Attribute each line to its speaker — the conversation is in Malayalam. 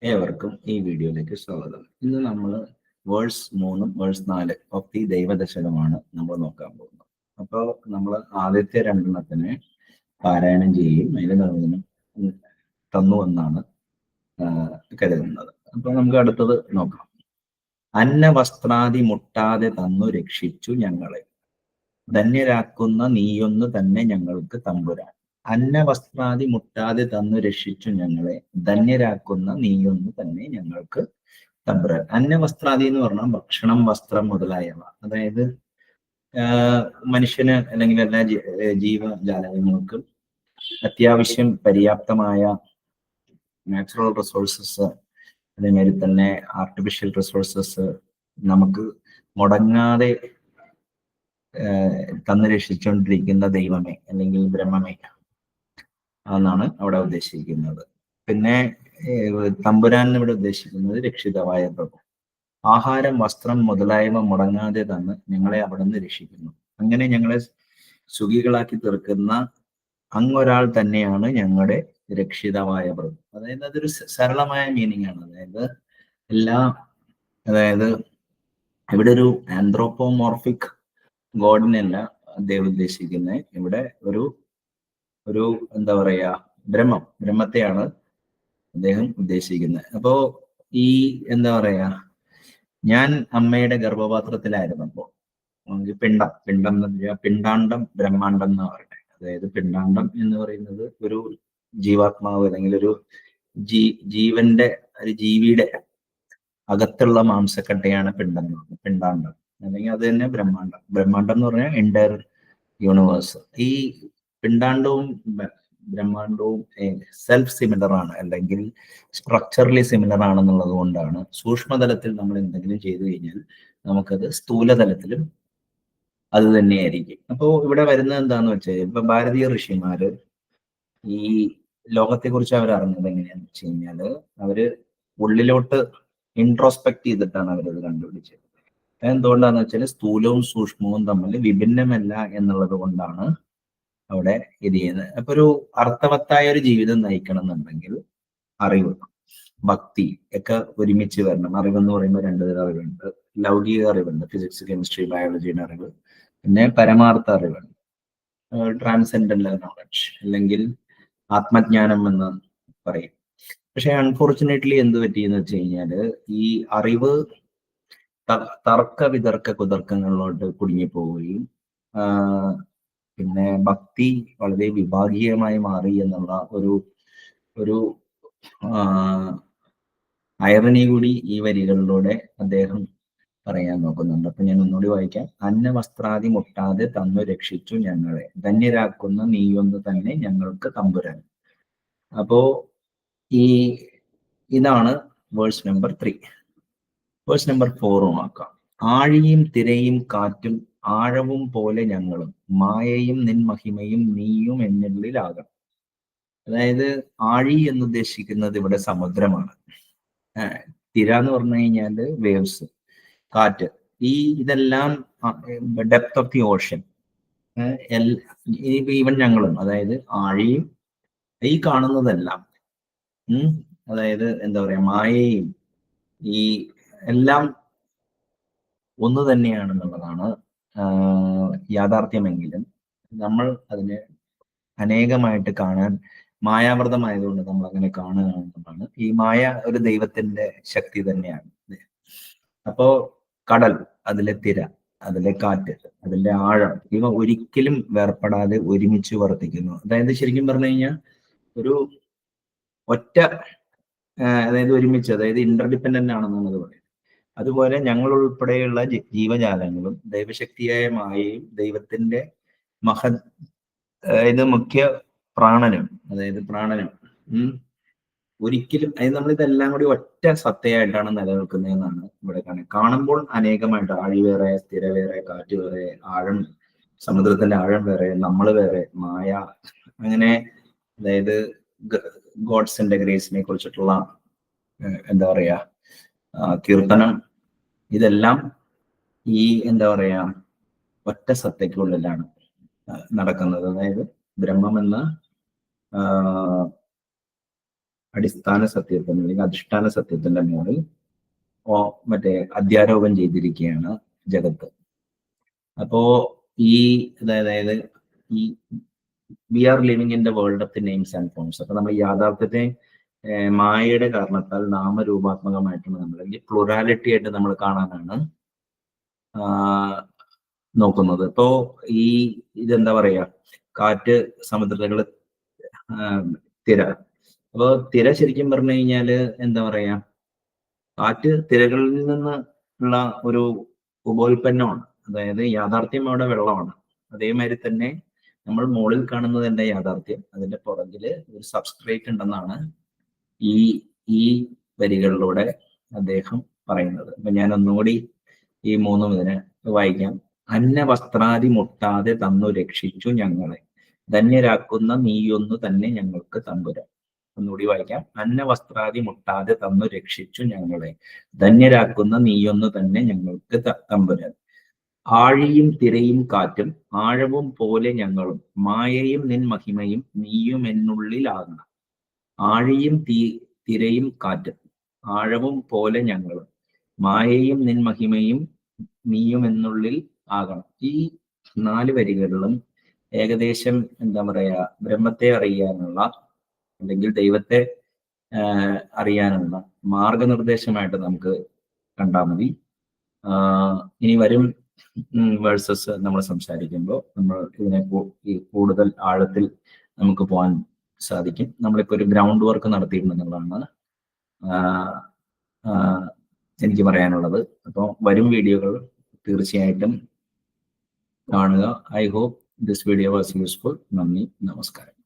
Speaker 1: ഏവർക്കും ഈ വീഡിയോയിലേക്ക് സ്വാഗതം. ഇന്ന് നമ്മൾ വേഴ്സ് 3 വേഴ്സ് 4 ഓഫ് ദി ദൈവദശകമാണ് നമ്മൾ നോക്കാൻ പോകുന്നത്. അപ്പോൾ നമ്മൾ ആദ്യത്തെ രണ്ടെണ്ണത്തിന് പാരായണം ചെയ്യുകയും അതിന്റെ നിർവചനം തന്നുവെന്നാണ് കരുതുന്നത്. അപ്പോൾ നമുക്ക് അടുത്തത് നോക്കാം. അന്നവസ്ത്രാദി മുട്ടാതെ തന്നു രക്ഷിച്ചു ഞങ്ങളെ, ധന്യരാക്കുന്ന നീയൊന്നു തന്നെ ഞങ്ങൾക്ക് തമ്പുരാൻ. അന്നവസ്ത്രാദി മുട്ടാതെ തന്നു രക്ഷിച്ചു ഞങ്ങളെ, ധന്യരാക്കുന്ന നീയൊന്നു തന്നെ ഞങ്ങൾക്ക് തമ്പുരാൻ. അന്നവസ്ത്രാദി എന്ന് പറഞ്ഞാൽ ഭക്ഷണം, വസ്ത്രം മുതലായവ. അതായത് മനുഷ്യന് അല്ലെങ്കിൽ എല്ലാ ജീവജാലകങ്ങൾക്കും അത്യാവശ്യം പര്യാപ്തമായ നാച്ചുറൽ റിസോഴ്സസ്, അതേമാതിരി തന്നെ ആർട്ടിഫിഷ്യൽ റിസോഴ്സസ് നമുക്ക് മുടങ്ങാതെ തന്നു രക്ഷിച്ചുകൊണ്ടിരിക്കുന്ന ദൈവമേ അല്ലെങ്കിൽ ബ്രഹ്മമേ എന്നാണ് അവിടെ ഉദ്ദേശിക്കുന്നത്. പിന്നെ തമ്പുരാൻ ഇവിടെ ഉദ്ദേശിക്കുന്നത് രക്ഷിതമായ പ്രഭു. ആഹാരം, വസ്ത്രം മുതലായവ മുടങ്ങാതെ തന്ന് ഞങ്ങളെ അവിടെ നിന്ന് രക്ഷിക്കുന്നു. അങ്ങനെ ഞങ്ങളെ സുഖികളാക്കി തീർക്കുന്ന അങ്ങൊരാൾ തന്നെയാണ് ഞങ്ങളുടെ രക്ഷിതമായ പ്രഭു. അതായത് അതൊരു സരളമായ മീനിങ് ആണ്. അതായത് ഇവിടെ ഒരു ആന്ത്രോപ്പോമോർഫിക് ഗോഡിനല്ല അദ്ദേഹം ഉദ്ദേശിക്കുന്നത്. ഇവിടെ ഒരു എന്താ പറയാ, ബ്രഹ്മത്തെയാണ് അദ്ദേഹം ഉദ്ദേശിക്കുന്നത്. അപ്പോ ഈ എന്താ പറയാ, ഞാൻ അമ്മയുടെ ഗർഭപാത്രത്തിലായിരുന്നപ്പോ പിണ്ടം പിണ്ടാണ്ടം ബ്രഹ്മാണ്ടം എന്ന് പറയട്ടെ. അതായത് പിണ്ടാണ്ടം എന്ന് പറയുന്നത് ഒരു ജീവാത്മാവ് അല്ലെങ്കിൽ ഒരു ജീവിയുടെ അകത്തുള്ള മാംസക്കട്ടയാണ് പിണ്ടാണ്ടം, അല്ലെങ്കിൽ അത് തന്നെ ബ്രഹ്മാണ്ടം എന്ന് പറഞ്ഞാൽ എൻ്റയർ യൂണിവേഴ്സ്. ഈ പിണ്ടാണ്ടവും ബ്രഹ്മാണ്ടവും സെൽഫ് സിമിലർ ആണ്, അല്ലെങ്കിൽ സ്ട്രക്ചറലി സിമിലർ ആണെന്നുള്ളത് കൊണ്ടാണ് സൂക്ഷ്മതലത്തിൽ നമ്മൾ എന്തെങ്കിലും ചെയ്തു കഴിഞ്ഞാൽ നമുക്കത് സ്ഥൂലതലത്തിലും അത് തന്നെയായിരിക്കും. അപ്പോൾ ഇവിടെ വരുന്നത് എന്താന്ന് വെച്ചാൽ, ഇപ്പൊ ഭാരതീയ ഋഷിമാര് ഈ ലോകത്തെ കുറിച്ച് അവർ അറിഞ്ഞത് എങ്ങനെയാന്ന് വെച്ച് കഴിഞ്ഞാല്, അവര് ഉള്ളിലോട്ട് ഇൻട്രോസ്പെക്ട് ചെയ്തിട്ടാണ് അവരത് കണ്ടുപിടിച്ചത്. എന്തുകൊണ്ടാന്ന് വെച്ചാൽ സ്ഥൂലവും സൂക്ഷ്മവും തമ്മിൽ വിഭിന്നമല്ല എന്നുള്ളത് കൊണ്ടാണ് അവിടെ ഇത് ചെയ്യുന്നത്. അപ്പൊ ഒരു അർത്ഥവത്തായ ഒരു ജീവിതം നയിക്കണം എന്നുണ്ടെങ്കിൽ അറിവ്, ഭക്തി ഒക്കെ ഒരുമിച്ച് വരണം. അറിവെന്ന് പറയുമ്പോൾ രണ്ടു തരം അറിവുണ്ട്. ലൗകിക അറിവുണ്ട്, ഫിസിക്സ്, കെമിസ്ട്രി, ബയോളജിയുടെ അറിവ്. പിന്നെ പരമാർത്ഥ അറിവുണ്ട്, ട്രാൻസെൻഡന്റൽ നോളജ് അല്ലെങ്കിൽ ആത്മജ്ഞാനം എന്ന് പറയും. പക്ഷെ അൺഫോർച്ചുനേറ്റ്ലി എന്ത് പറ്റിയെന്ന് വെച്ച് കഴിഞ്ഞാല്, ഈ അറിവ് തർക്ക വിതർക്ക കുതർക്കങ്ങളിലോട്ട് കുടുങ്ങിപ്പോവുകയും പിന്നെ ഭക്തി വളരെ വിഭാഗീയമായി മാറി എന്നുള്ള ഒരു ഐറണി കൂടി ഈ വരികളിലൂടെ അദ്ദേഹം പറയാൻ നോക്കുന്നുണ്ട്. അപ്പൊ ഞാൻ ഒന്നുകൂടി വായിക്കാം. അന്നവസ്ത്രാദി മുട്ടാതെ തന്നു രക്ഷിച്ചു ഞങ്ങളെ, ധന്യരാക്കുന്ന നീയൊന്ന് തന്നെ ഞങ്ങൾക്ക് തമ്പുരാൻ. അപ്പോ ഇതാണ് വേഴ്സ് നമ്പർ 3. വേഴ്സ് നമ്പർ 4 നോക്കാം. ആഴിയും തിരയും കാറ്റും ആഴവും പോലെ ഞങ്ങളും, മായയും നിൻ മഹിമയും നീയും എന്നുള്ളിലാകണം. അതായത് ആഴി എന്നുദ്ദേശിക്കുന്നത് ഇവിടെ സമുദ്രമാണ്. തിര എന്ന് പറഞ്ഞു കഴിഞ്ഞാല് വേവ്സ്, കാറ്റ്, ഇതെല്ലാം depth of the Ocean. Even ഞങ്ങളും, അതായത് ആഴിയും ഈ കാണുന്നതെല്ലാം, അതായത് എന്താ പറയാ, മായയും ഈ എല്ലാം ഒന്ന് തന്നെയാണെന്നുള്ളതാണ് യാഥാർത്ഥ്യമെങ്കിലും നമ്മൾ അതിനെ അനേകമായിട്ട് കാണാൻ മായാവൃതമായതുകൊണ്ട് നമ്മൾ അങ്ങനെ കാണുകയാണെന്നുള്ളതാണ്. ഈ മായ ഒരു ദൈവത്തിന്റെ ശക്തി തന്നെയാണ്. അപ്പോ കടൽ, അതിലെ തിര, അതിലെ കാറ്റ്, അതിലെ ആഴം, ഇവ ഒരിക്കലും വേർപ്പെടാതെ ഒരുമിച്ച് വർത്തിക്കുന്നു. അതായത് ശരിക്കും പറഞ്ഞു കഴിഞ്ഞാൽ ഒരു ഒറ്റ, അതായത് ഒരുമിച്ച്, അതായത് ഇന്റർഡിപെൻഡന്റ് ആണെന്നുള്ളത് പറയും. അതുപോലെ ഞങ്ങൾ ഉൾപ്പെടെയുള്ള ജീവജാലങ്ങളും ദൈവശക്തിയായ മായയും ദൈവത്തിന്റെ മുഖ്യ പ്രാണനും, അതായത് പ്രാണനും ഒരിക്കലും, അതായത് നമ്മൾ ഇതെല്ലാം കൂടി ഒറ്റ സത്തയായിട്ടാണ് നിലനിൽക്കുന്നതെന്നാണ് ഇവിടെ കാണുമ്പോൾ അനേകമായിട്ട്, ആഴി വേറെ, സ്ഥിര വേറെ, കാറ്റ് വേറെ, ആഴം, സമുദ്രത്തിന്റെ ആഴം വേറെ, നമ്മൾ വേറെ, മായ, അങ്ങനെ അതായത് ഗോഡ്സ് ആൻഡ് ഗ്രേസിനെ കുറിച്ചിട്ടുള്ള എന്താ പറയാ കീർത്തനം, ഇതെല്ലാം ഈ എന്താ പറയാ ഒറ്റ സത്തയ്ക്കുള്ളിലാണ് നടക്കുന്നത്. അതായത് ബ്രഹ്മം എന്ന അടിസ്ഥാന സത്യത്തിന് അല്ലെങ്കിൽ അധിഷ്ഠാന സത്യത്തിന്റെ മുകളിൽ മറ്റേ അധ്യാരോപം ചെയ്തിരിക്കുകയാണ് ജഗത്ത്. അപ്പോ ഈ അതായത് ഈ we are living in the world of the names and forms. അപ്പൊ നമ്മൾ യാഥാർത്ഥ്യത്തെ മായയുടെ കാരണത്താൽ നാമരൂപാത്മകമായിട്ടാണ് നമ്മൾ, അല്ലെങ്കിൽ പ്ലൂറാലിറ്റി ആയിട്ട് നമ്മൾ കാണാനാണ് നോക്കുന്നത്. ഇപ്പോ ഈ ഇതെന്താ പറയാ, കാറ്റ്, സമുദ്രങ്ങള്, തിര. അപ്പോ തിര ശരിക്കും പറഞ്ഞു കഴിഞ്ഞാല് എന്താ പറയാ, കാറ്റ് തിരകളിൽ നിന്ന് ഉള്ള ഒരു ഉപോൽപ്പന്നമാണ്. അതായത് യാഥാർത്ഥ്യം അവിടെ വെള്ളമാണ്. അതേമാതിരി തന്നെ നമ്മൾ മുകളിൽ കാണുന്നത് എന്റെ യാഥാർത്ഥ്യം, അതിന്റെ പുറകില് ഒരു സബ്സ്ട്രേറ്റ് ഉണ്ടെന്നാണ് ഈ വരികളിലൂടെ അദ്ദേഹം പറയുന്നത്. അപ്പൊ ഞാൻ ഒന്നുകൂടി ഈ 3 ഇതിനെ വായിക്കാം. അന്ന വസ്ത്രാദി മുട്ടാതെ തന്നു രക്ഷിച്ചു ഞങ്ങളെ, ധന്യരാക്കുന്ന നീയൊന്നു തന്നെ ഞങ്ങൾക്ക് തമ്പുരാൻ. ഒന്നുകൂടി വായിക്കാം. അന്ന വസ്ത്രാദി മുട്ടാതെ തന്നു രക്ഷിച്ചു ഞങ്ങളെ, ധന്യരാക്കുന്ന നീയൊന്നു തന്നെ ഞങ്ങൾക്ക് തമ്പുരാൻ. ആഴിയും തിരയും കാറ്റും ആഴവും പോലെ ഞങ്ങളും, മായയും നിൻ മഹിമയും നീയും എന്നുള്ളിലാകണം. ആഴിയും തിരയും കാറ്റും ആഴവും പോലെ ഞങ്ങളും, മായയും നിൻ മഹിമയും നീയും എന്നുള്ളിൽ ആകണം. ഈ 4 വരികളിലും ഏകദേശം എന്താ പറയാ, ബ്രഹ്മത്തെ അറിയാനുള്ള അല്ലെങ്കിൽ ദൈവത്തെ അറിയാനുള്ള മാർഗനിർദ്ദേശമായിട്ട് നമുക്ക് കണ്ടാൽ മതി. ഇനി വരും വേഴ്സസ് നമ്മൾ സംസാരിക്കുമ്പോൾ നമ്മൾ ഇതിനെ കൂടുതൽ ആഴത്തിൽ നമുക്ക് പോകാൻ സാധിക്കും. നമ്മളിപ്പോ ഒരു ഗ്രൗണ്ട് വർക്ക് നടത്തിയിട്ടുണ്ടെന്നുള്ളതാണ് എനിക്ക് പറയാനുള്ളത്. അപ്പോൾ വരും വീഡിയോകൾ തീർച്ചയായിട്ടും കാണുക. I hope this video was useful. നന്ദി, നമസ്കാരം.